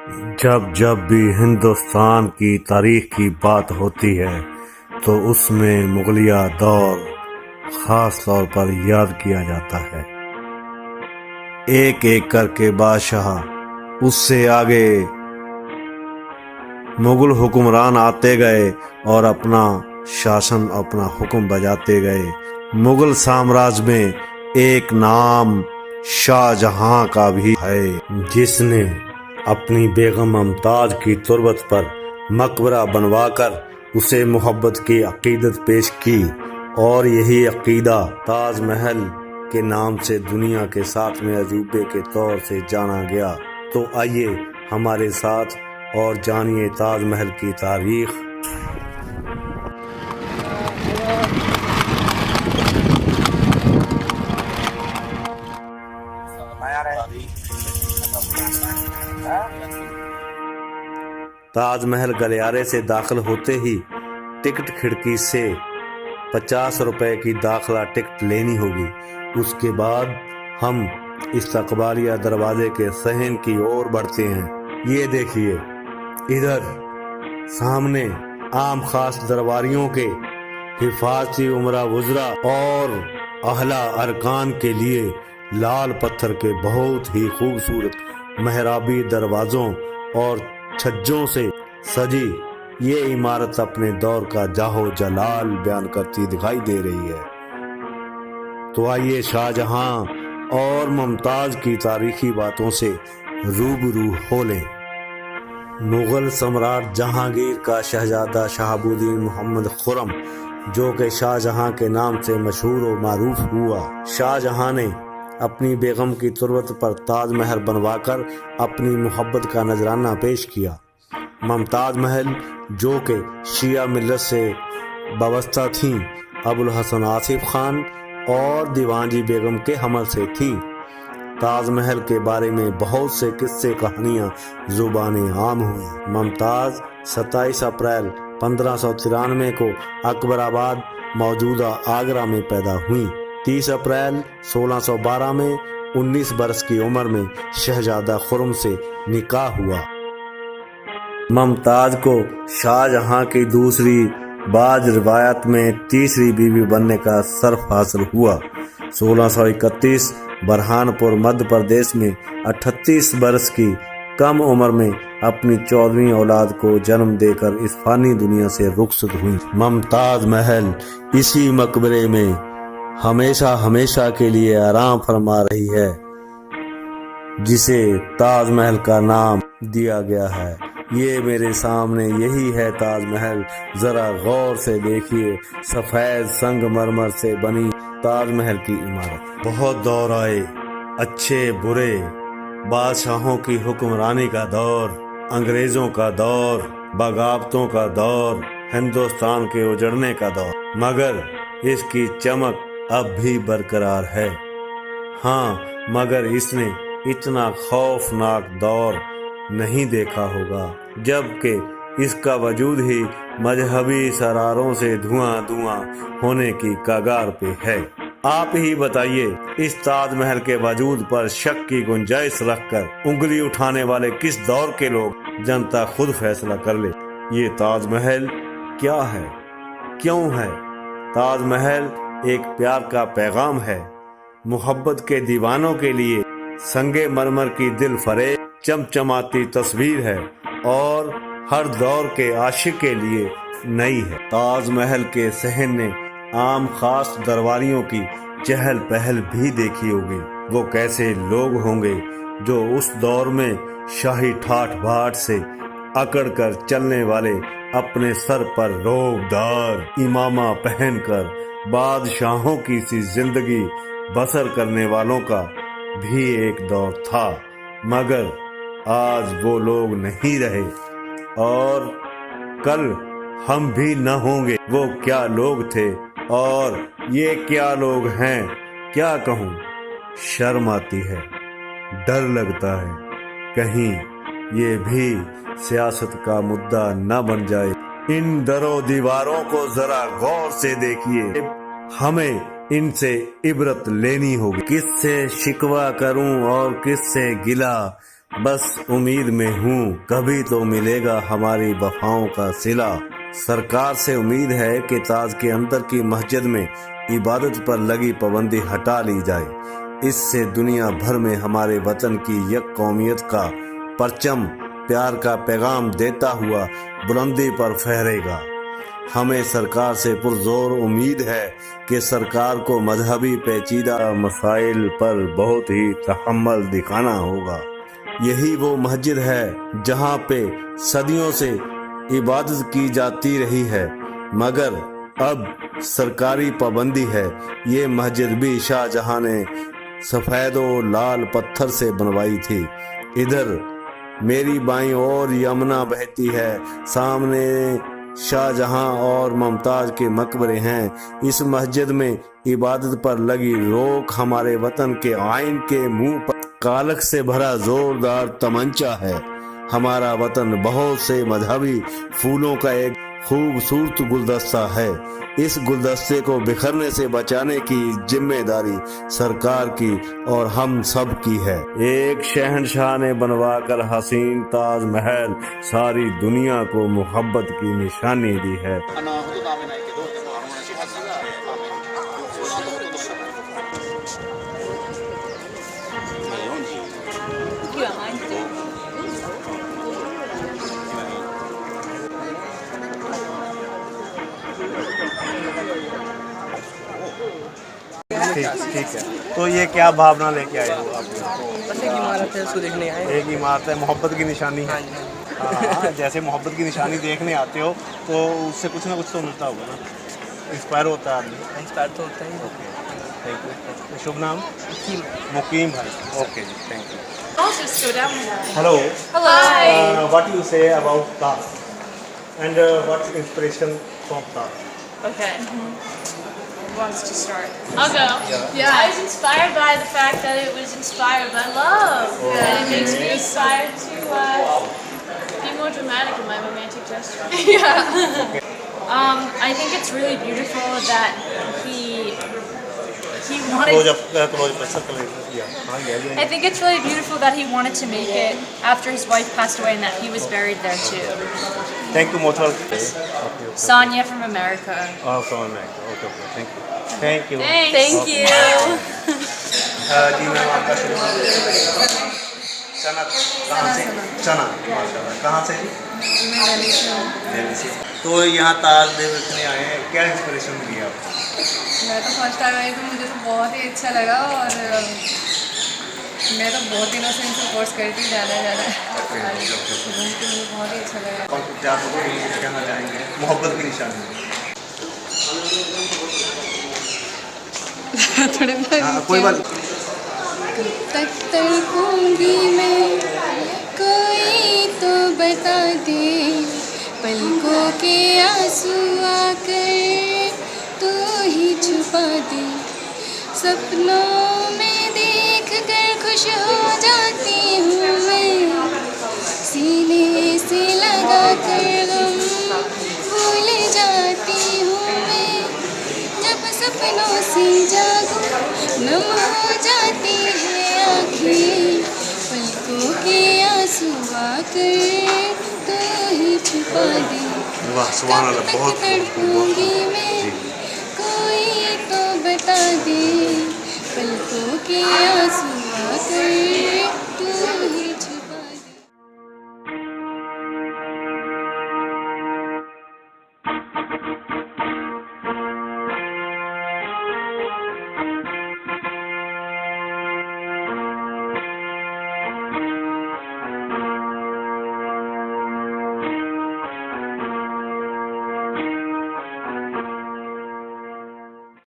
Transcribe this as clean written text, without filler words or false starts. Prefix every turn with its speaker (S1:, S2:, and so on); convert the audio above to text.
S1: جب جب بھی ہندوستان کی تاریخ کی بات ہوتی ہے تو اس میں مغلیہ دور خاص طور پر یاد کیا جاتا ہے۔ ایک ایک کر کے بادشاہ، اس سے آگے مغل حکمران آتے گئے اور اپنا شاسن، اپنا حکم بجاتے گئے۔ مغل سامراج میں ایک نام شاہ جہاں کا بھی ہے، جس نے اپنی بیگم ممتاز کی تربت پر مقبرہ بنوا کر اسے محبت کی عقیدت پیش کی، اور یہی عقیدہ تاج محل کے نام سے دنیا کے 7ویں عجوبے کے طور سے جانا گیا۔ تو آئیے ہمارے ساتھ اور جانیے تاج محل کی تاریخ۔ تاج محل گلیارے سے داخل ہوتے ہی ٹکٹ کھڑکی سے 50 روپے کی داخلہ ٹکٹ لینی ہوگی۔ اس کے بعد ہم استقبالیہ دروازے کے صحن کی اور بڑھتے ہیں۔ یہ دیکھیے، ادھر سامنے عام خاص درباریوں کے، حفاظتی عمرہ وزراء اور اعلیٰ ارکان کے لیے لال پتھر کے بہت ہی خوبصورت محرابی دروازوں اور چھجوں سے سجی یہ عمارت اپنے دور کا جاہو جلال بیان کرتی دکھائی دے رہی ہے۔ تو آئیے شاہ جہاں اور ممتاز کی تاریخی باتوں سے روبرو ہو لیں۔ مغل سمراٹ جہانگیر کا شہزادہ شہاب الدین محمد خرم، جو کہ شاہ جہاں کے نام سے مشہور و معروف ہوا، شاہ جہاں نے اپنی بیگم کی تربت پر تاج محل بنوا کر اپنی محبت کا نذرانہ پیش کیا۔ ممتاز محل، جو کہ شیعہ ملت سے وابستہ تھیں، ابوالحسن آصف خان اور دیوانجی بیگم کے حمل سے تھی۔ تاج محل کے بارے میں بہت سے قصے کہانیاں زبان عام ہوئی۔ ممتاز 27 اپریل 1593 کو اکبر آباد موجودہ آگرہ میں پیدا ہوئیں۔ 30 اپریل 1612 میں 19 برس کی عمر میں شہزادہ خرم سے نکاح ہوا۔ ممتاز کو شاہ جہاں کی دوسری بعض روایات میں تیسری بیوی بننے کا شرف حاصل ہوا۔ 1631 برہان پور مدھیہ پردیش میں 38 برس کی کم عمر میں اپنی 14ویں اولاد کو جنم دے کر اس فانی دنیا سے رخصت ہوئی۔ ممتاز محل اسی مقبرے میں ہمیشہ کے لیے آرام فرما رہی ہے، جسے تاج محل کا نام دیا گیا ہے۔ یہ میرے سامنے یہی ہے تاج محل، ذرا غور سے دیکھیے، سفید سنگ مرمر سے بنی تاج محل کی عمارت۔ بہت دور آئے، اچھے برے، بادشاہوں کی حکمرانی کا دور، انگریزوں کا دور، بغاوتوں کا دور، ہندوستان کے اجڑنے کا دور، مگر اس کی چمک اب بھی برقرار ہے۔ ہاں، مگر اس نے اتنا خوفناک دور نہیں دیکھا ہوگا، جبکہ اس کا وجود ہی مذہبی سراروں سے دھواں ہونے کی کگار پہ ہے۔ آپ ہی بتائیے، اس تاج محل کے وجود پر شک کی گنجائش رکھ کر انگلی اٹھانے والے کس دور کے لوگ؟ جنتا خود فیصلہ کر لے۔ یہ تاج محل کیا ہے، کیوں ہے؟ تاج محل ایک پیار کا پیغام ہے، محبت کے دیوانوں کے لیے سنگ مرمر کی دل فریب چمچماتی تصویر ہے، اور ہر دور کے عاشق کے لیے نئی ہے۔ تاج محل کے صحن نے عام خاص درباریوں کی چہل پہل بھی دیکھی ہوگی۔ وہ کیسے لوگ ہوں گے جو اس دور میں شاہی ٹھاٹ بھاٹ سے اکڑ کر چلنے والے، اپنے سر پر روب دار امامہ پہن کر بادشاہوں کی سی زندگی بسر کرنے والوں کا بھی ایک دور تھا، مگر آج وہ لوگ نہیں رہے، اور کل ہم بھی نہ ہوں گے۔ وہ کیا لوگ تھے اور یہ کیا لوگ ہیں، کیا کہوں؟ شرم آتی ہے، ڈر لگتا ہے، کہیں یہ بھی سیاست کا مدعا نہ بن جائے۔ ان در و دیواروں کو ذرا غور سے دیکھیے، ہمیں ان سے عبرت لینی ہوگی۔ کس سے شکوہ کروں اور کس سے گلہ، بس امید میں ہوں کبھی تو ملے گا ہماری وفاؤں کا صلہ۔ سرکار سے امید ہے کہ تاج کے اندر کی مسجد میں عبادت پر لگی پابندی ہٹا لی جائے۔ اس سے دنیا بھر میں ہمارے وطن کی یک قومیت کا پرچم پیار کا پیغام دیتا ہوا بلندی پر پھہرے گا۔ ہمیں سرکار سے پرزور امید ہے کہ سرکار کو مذہبی پیچیدہ مسائل پر بہت ہی تحمل دکھانا ہوگا۔ یہی وہ مسجد ہے جہاں پہ صدیوں سے عبادت کی جاتی رہی ہے، مگر اب سرکاری پابندی ہے۔ یہ مسجد بھی شاہ جہاں نے سفید و لال پتھر سے بنوائی تھی۔ ادھر میری بائیں اور یمنا بہتی ہے، سامنے شاہ جہاں اور ممتاز کے مقبرے ہیں۔ اس مسجد میں عبادت پر لگی روک ہمارے وطن کے آئین کے منہ پر کالک سے بھرا زوردار تمنچا ہے۔ ہمارا وطن بہت سے مذہبی پھولوں کا ایک خوبصورت گلدستہ ہے۔ اس گلدستے کو بکھرنے سے بچانے کی ذمہ داری سرکار کی اور ہم سب کی ہے۔ ایک شہنشاہ نے بنوا کر حسین تاج محل ساری دنیا کو محبت کی نشانی دی ہے۔ ٹھیک ہے، تو یہ کیا بھاونا لے کے آئے ہو آپ؟
S2: بس ایک عمارت ہے، اس کو دیکھنے آئے ہیں۔
S1: ایک عمارت ہے، محبت کی نشانی ہے۔ ہاں، جیسے محبت کی نشانی دیکھنے آتے ہو تو اس سے کچھ نہ کچھ تو ملتا ہوگا نا، انسپائر ہوتا ہے آدمی۔
S2: انسپائر تو ہوتا ہی۔
S1: Thank you. شبھ نام؟ مقیم بھائی۔ Okay ji, thank you. Hello, what you say about Taj and what inspiration from Taj?
S3: Okay. Who wants to start? I'll go. Yeah. I was inspired by the fact that it was inspired by love. Yeah. And it makes me inspired to be more dramatic in my romantic gestures. Yeah. I think it's really beautiful that he wanted. I think it's really beautiful that he wanted to make it after his wife passed away and that he was buried there too.
S1: Thank you, Mothal.
S3: Sonia from America.
S1: Oh, from America. Okay, okay. Thank you. Thank you.
S3: Thank you.
S1: جی میم، آپ کا شروع چنا کہاں سے؟ چنا، ماشاء اللہ۔ کہاں سے جی؟ دہلی سے۔ تو یہاں تاج دیکھنے آئے ہیں، کیا انسپریشن ملی آپ کو؟
S4: میں تو فرسٹ ٹائم آئی تو مجھے تو بہت ہی اچھا لگا، اور میں تو بہت دنوں سے ان سے کورس کرتی جانا مجھے بہت ہی اچھا لگا۔
S1: کیا کہنا چاہیں گے محبت کی نشانی؟ کوئی بات
S4: تک تڑپوں گی میں، کوئی تو بتا دے، پلکوں کے آنسو آ کر تو ہی چھپا دے، سپنوں میں دیکھ کر خوش ہو جاتی ہوں میں، سینے سے لگا کر غم بھول جاتی ہوں میں، جب سپنوں سے جاگوں نم ہو جاتی ہے آنکھیں، پلکوں کے آنسو آ کر تو ہی چھپا دے، کب تک تڑپوں گی میں، کوئی تو بتا دے، پلکوں کے آنسو آ کر